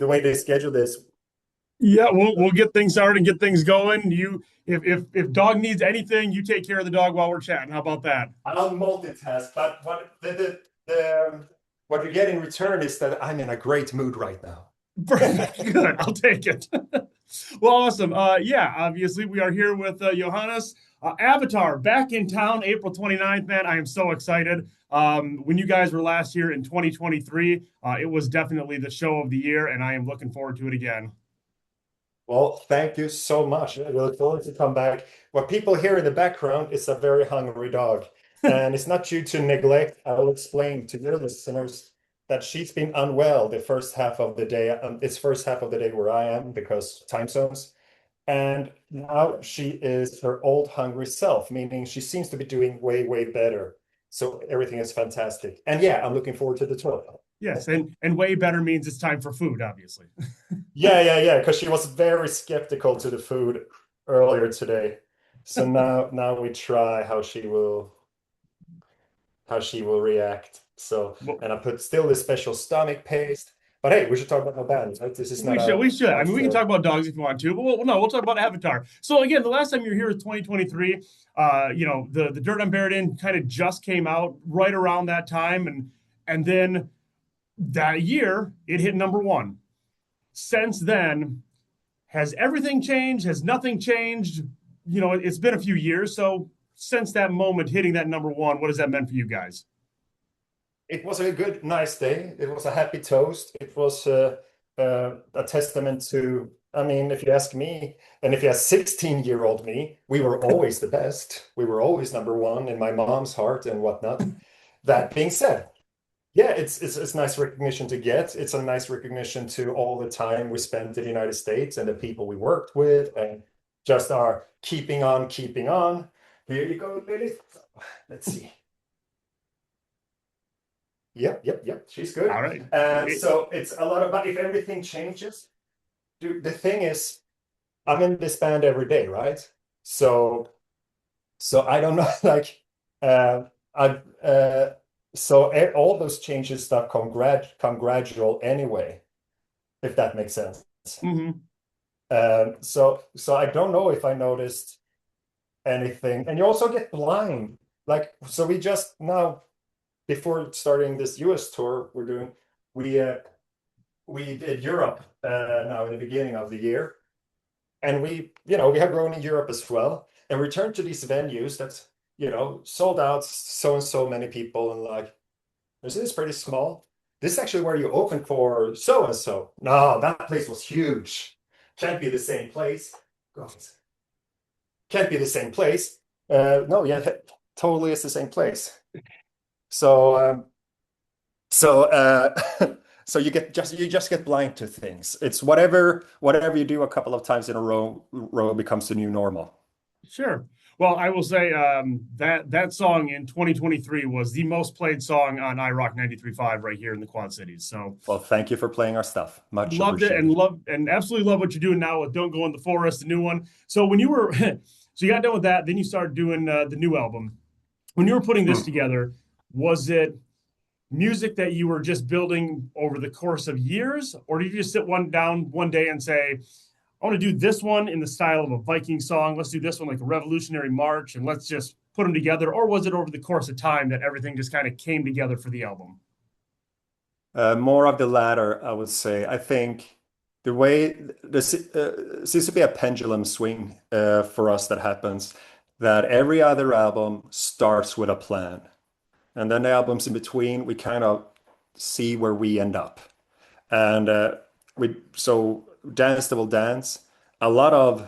the way they schedule this. Yeah, we'll get things started and get things going. If dog needs anything, you take care of the dog while we're chatting. How about that? I'll multitask, but what you get in return is that I'm in a great mood right now. Perfect. Good. I'll take it. Well, awesome. Yeah, obviously we are here with Johannes. Avatar back in town April 29th, man. I am so excited. When you guys were last here in 2023, it was definitely the show of the year, and I am looking forward to it again. Well, thank you so much. I look forward to come back. What people hear in the background is a very hungry dog, and it's not due to neglect. I will explain to your listeners that she's been unwell the first half of the day. It's first half of the day where I am because time zones. And now she is her old hungry self, meaning she seems to be doing way, way better. So everything is fantastic. And yeah, I'm looking forward to the tour. Yes, and way better means it's time for food, obviously. Yeah, because she was very skeptical to the food earlier today. So now we try how she will react. So, Well, and I put still the special stomach paste. But hey, we should talk about my band, right? This is not we should. I our mean, we can talk show. about dogs if you want to, but no, we'll talk about Avatar. So again, the last time you were here was 2023. The Dirt I'm Buried In kind of just came out right around that time, and then that year it hit number one. Since then, has everything changed? Has nothing changed? It's been a few years. So since that moment hitting that number one, what has that meant for you guys? It was a good, nice day. It was a happy toast. It was a testament to, I mean, if you ask me, and if you ask 16-year-old me, we were always the best. We were always number one in my mom's heart and whatnot. That being said, yeah, it's nice recognition to get. It's a nice recognition to all the time we spent in the United States and the people we worked with and just our keeping on, keeping on. Here you go, Lily. Let's see. Yep. She's good. All right. And so it's a lot about if everything changes, dude, the thing is, I'm in this band every day, right? So I don't know, like I all those changes stuff come gradual anyway, if that makes sense. Mm-hmm. So I don't know if I noticed anything. And you also get blind. Like, so we just now before starting this US tour we're doing, we uh we did Europe now in the beginning of the year. And we have grown in Europe as well. And returned to these venues that's, sold out so and so many people and like, this is pretty small. This is actually where you opened for so and so. No, that place was huge. Can't be the same place. God, can't be the same place. No, yeah, totally is the same place. So so so you just get blind to things. It's whatever you do a couple of times in a row becomes the new normal. Sure. Well, I will say that song in 2023 was the most played song on iRock 93.5 right here in the Quad Cities. So Well, thank you for playing our stuff. Much loved it and appreciated. absolutely love what you're doing now with Don't Go in the Forest, the new one. So when you were so you got done with that, then you started doing the new album. When you were putting this Hmm. together, was it music that you were just building over the course of years, or did you just sit one day and say, I want to do this one in the style of a Viking song. Let's do this one like a Revolutionary March, and let's just put them together. Or was it over the course of time that everything just kind of came together for the album? More of the latter, I would say. I think the way there seems to be a pendulum swing for us that happens, that every other album starts with a plan. And then the albums in between, we kind of see where we end up. And so Dance Devil Dance, a lot of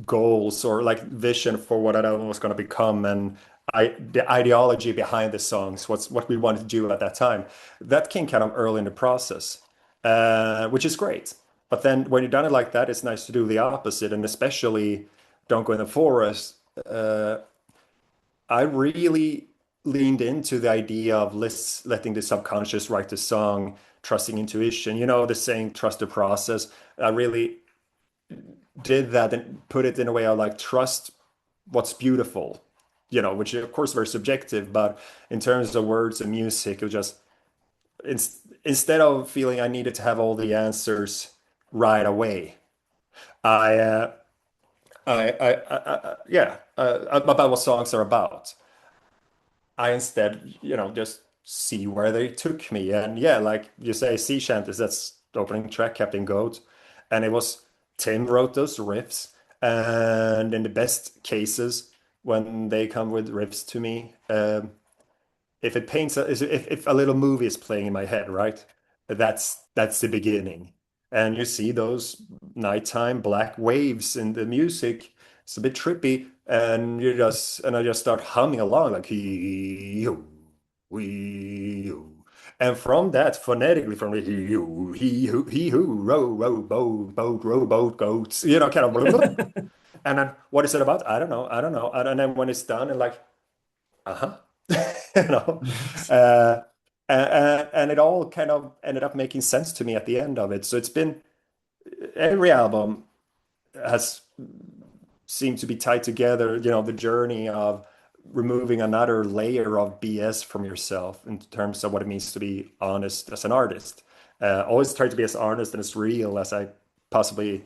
goals or like vision for what that album was going to become and the ideology behind the songs, what we wanted to do at that time. That came kind of early in the process, which is great. But then when you've done it like that, it's nice to do the opposite, and especially Don't Go in the Forest. I really leaned into the idea of letting the subconscious write the song, trusting intuition. You know, the saying, trust the process. I really did that and put it in a way of like trust what's beautiful, which of course very subjective, but in terms of words and music, it was just instead of feeling I needed to have all the answers right away, I yeah, about what songs are about. I instead, just see where they took me. And yeah, like you say, sea shanties, that's the opening track, Captain Goat. And it was Tim wrote those riffs. And in the best cases, when they come with riffs to me, if it paints if a little movie is playing in my head, right? That's the beginning. And you see those nighttime black waves in the music. It's a bit trippy, and I just start humming along like he and from that phonetically from the he who row boat row boat goats, kind of and then what is it about? I don't know. And then when it's done and like uh-huh. you know Nice. uh and it all kind of ended up making sense to me at the end of it. So it's been every album has seemed to be tied together, the journey of removing another layer of BS from yourself in terms of what it means to be honest as an artist. Always try to be as honest and as real as I possibly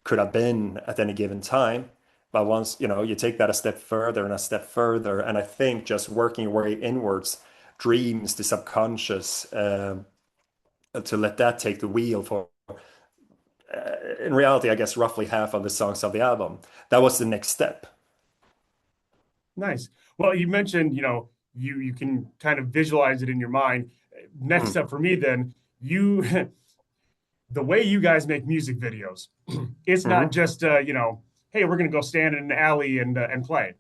could have been at any given time. But once, you take that a step further and a step further, and I think just working your way inwards, dreams, the subconscious, to let that take the wheel for, in reality, I guess roughly half of the songs of the album. That was the next step. Nice. Well, you mentioned, you can kind of visualize it in your mind. Next Mm. step for me, then, you the way you guys make music videos, it's not Mhm. just hey, we're gonna go stand in an alley and play.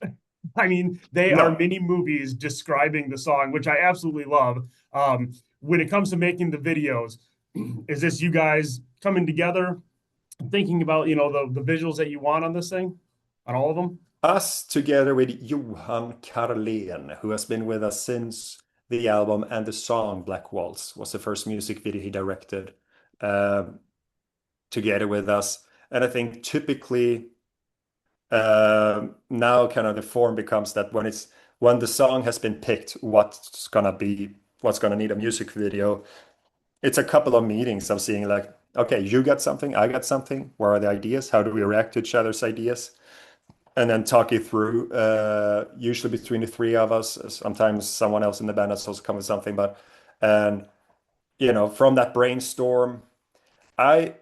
I mean, they are No, mini movies describing the song, which I absolutely love. When it comes to making the videos, is this you guys coming together, thinking about the visuals that you want on this thing, on all of them? us together with Johan Karlén, who has been with us since the album and the song Black Waltz was the first music video he directed. Um, Together with us. And I think typically now kind of the form becomes that when the song has been picked, what's gonna need a music video. It's a couple of meetings of seeing like, okay, you got something, I got something. Where are the ideas? How do we react to each other's ideas? And then talk it through. Usually between the three of us. Sometimes someone else in the band has also come with something, but and from that brainstorm, I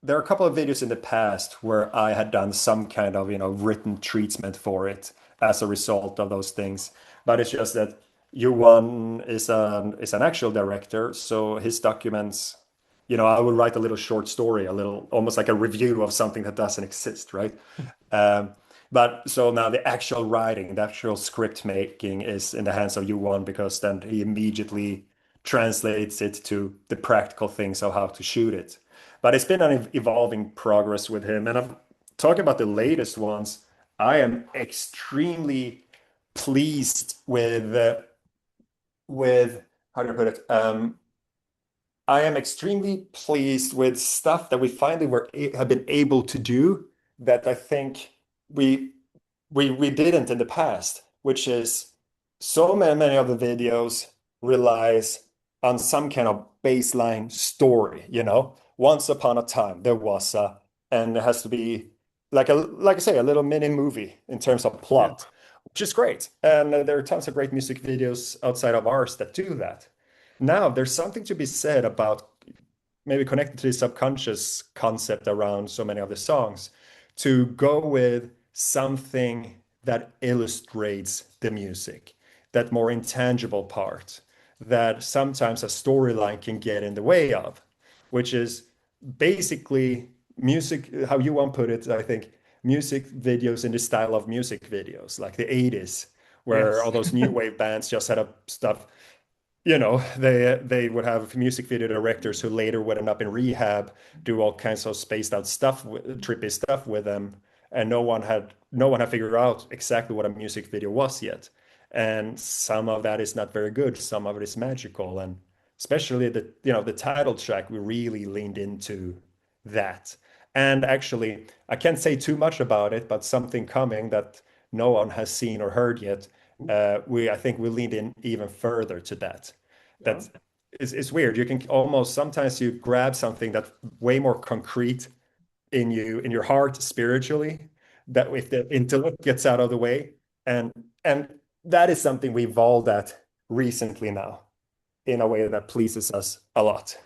there are a couple of videos in the past where I had done some kind of, written treatment for it as a result of those things. But it's just that Johan is an actual director, so his documents, I would write a little short story, a little almost like a review of something that doesn't exist, right? Um, but so now the actual writing, the actual script making is in the hands of Johan because then he immediately translates it to the practical things of how to shoot it. But it's been an evolving progress with him. And I'm talking about the latest ones. I am extremely pleased with how do I put it? I am extremely pleased with stuff that we finally have been able to do that I think we we didn't in the past, which is so many of the videos relies on some kind of baseline story, Once upon a time there was and it has to be like I say, a little mini movie in terms of Yeah. plot, which is great. And there are tons of great music videos outside of ours that do that. Now, there's something to be said about maybe connected to the subconscious concept around so many of the songs to go with something that illustrates the music, that more intangible part that sometimes a storyline can get in the way of, which is basically music, how you want to put it, I think, music videos in the style of music videos, like the 80s, where Yes. all those new wave bands just set up stuff. They would have music video directors who later would end up in rehab, do all kinds of spaced out stuff, trippy stuff with them, and no one had figured out exactly what a music video was yet. And some of that is not very good, some of it is magical, and especially the title track, we really leaned into that. And actually, I can't say too much about it, but something coming that no one has seen or heard yet. I think we leaned in even further to that. Yeah. it's weird. You can almost sometimes you grab something that's way more concrete in you in your heart spiritually, that if the intellect gets out of the way, and and that is something we evolved at recently now in a way that pleases us a lot.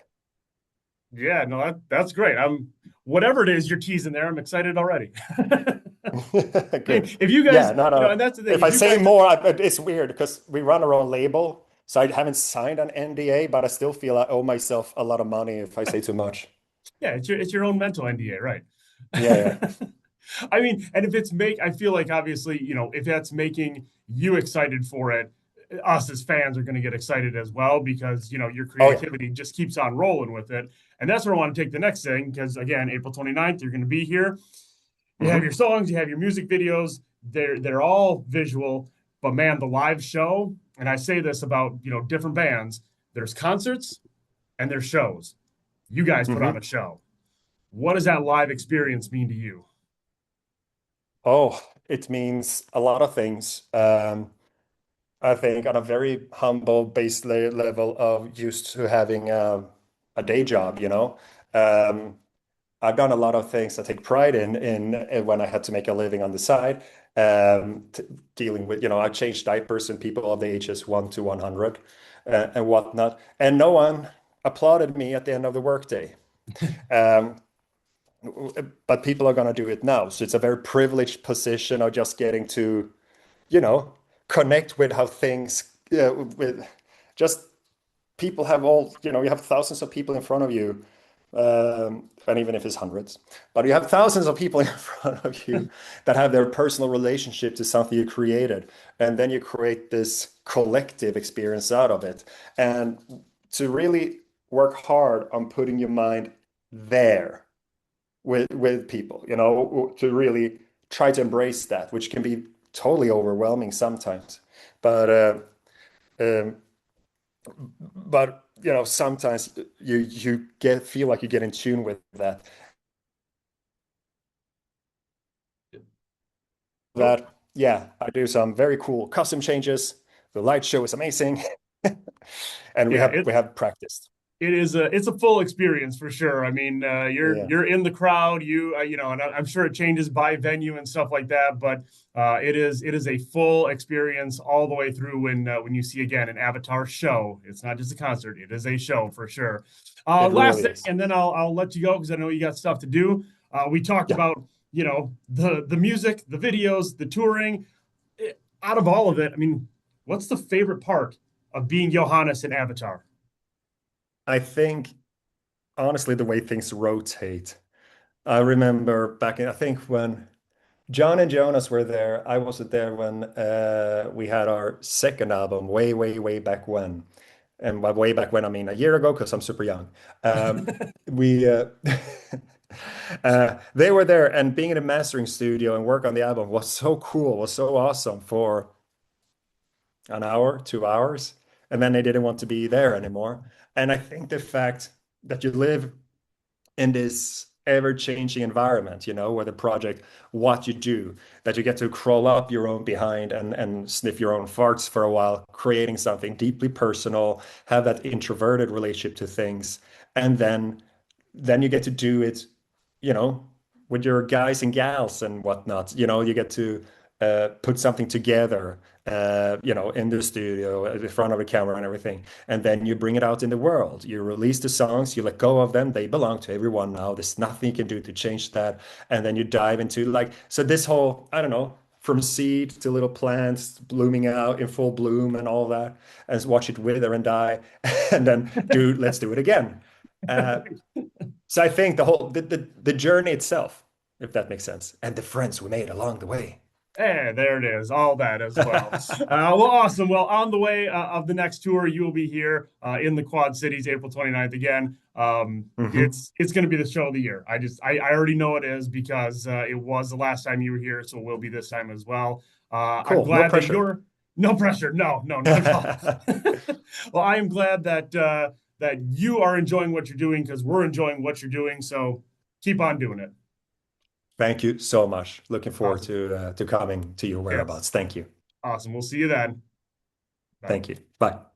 Yeah, no, that's great. I'm whatever it is you're teasing there, I'm excited already. I mean, Good. if you Yeah, guys, no, and no. that's the thing, If if I you say guys, more, it's weird because we run our own label. So I haven't signed an NDA, but I still feel I owe myself a lot of money if I say too much. yeah, it's your own mental NDA, right? Yeah, yeah. I mean, and if I feel like obviously, if that's making you excited for it, us as fans are going to get excited as well because, your Oh, yeah. creativity just keeps on rolling with it. And that's where I want to take the next thing because, again, April 29th, you're going to be here. You have your Hmm. songs, you have your music videos. They're all visual, but man, the live show, and I say this about, different bands, there's concerts and there's shows. You guys put on a Hmm. show. What does that live experience mean to you? Oh, it means a lot of things. I think on a very humble base level of used to having a day job, I've done a lot of things I take pride in when I had to make a living on the side, t dealing with, I changed diapers in people of the ages 1 to 100 and whatnot. And no one applauded me at the end of the workday. Um, but people are going to do it now. So it's a very privileged position of just getting to, you know, connect with how things, with just people have all, you have thousands of people in front of you, and even if it's hundreds, but you have thousands of people in front of you that have their personal relationship to something you created, and then you create this collective experience out of it. And to really work hard on putting your mind there with people, to really try to embrace that, which can be totally overwhelming sometimes. But um, sometimes you get feel like you get in tune with that. Oh, Yeah, I do some very cool custom changes. The light show is amazing, and we yeah, have we have practiced. it's a full experience for sure. I mean, you're Yeah, you're in the crowd, and I'm sure it changes by venue and stuff like that, but it is a full experience all the way through when you see again an Avatar show. It's not just a concert; it is a show for sure. it Last really thing, is. and then I'll let you go because I know you got stuff to do. We talked Yeah, about the music, the videos, the touring. Out of all of it, I mean, what's the favorite part of being Johannes in Avatar? I think honestly the way things rotate. I remember I think when John and Jonas were there. I wasn't there when we had our second album, way, way, way back when. And by way back when, I mean a year ago, because I'm super young. We they were there, and being in a mastering studio and work on the album was so cool, was so awesome for an hour, 2 hours, and then they didn't want to be there anymore. And I think the fact that you live in this ever-changing environment, where the project, what you do, that you get to crawl up your own behind and sniff your own farts for a while, creating something deeply personal, have that introverted relationship to things, and then you get to do it, you know, with your guys and gals and whatnot. You get to put something together, in the studio, in front of the camera and everything. And then you bring it out in the world. You release the songs, you let go of them. They belong to everyone now. There's nothing you can do to change that. And then you dive into so this whole, I don't know, from seed to little plants blooming out in full bloom and all that, and watch it wither and die, and then let's do it again. Uh, so I think the journey itself, if that makes sense, and the friends we made along the way. Hey, there it is. All that as well. Well, awesome. Well, on the way of the next tour, you will be here in the Quad Cities, April 29th again. Hmm. It's going to be the show of the year. I already know it is because it was the last time you were here, so it will be this time as well. I'm Cool. No glad that pressure. you're no pressure. No, no, not at all. Well, I am glad that you are enjoying what you're doing because we're enjoying what you're doing. So keep on doing it. Thank you so much. Looking forward Awesome. to coming to your Yes. whereabouts. Thank you. Awesome. We'll see you then. Bye. Thank you. Bye.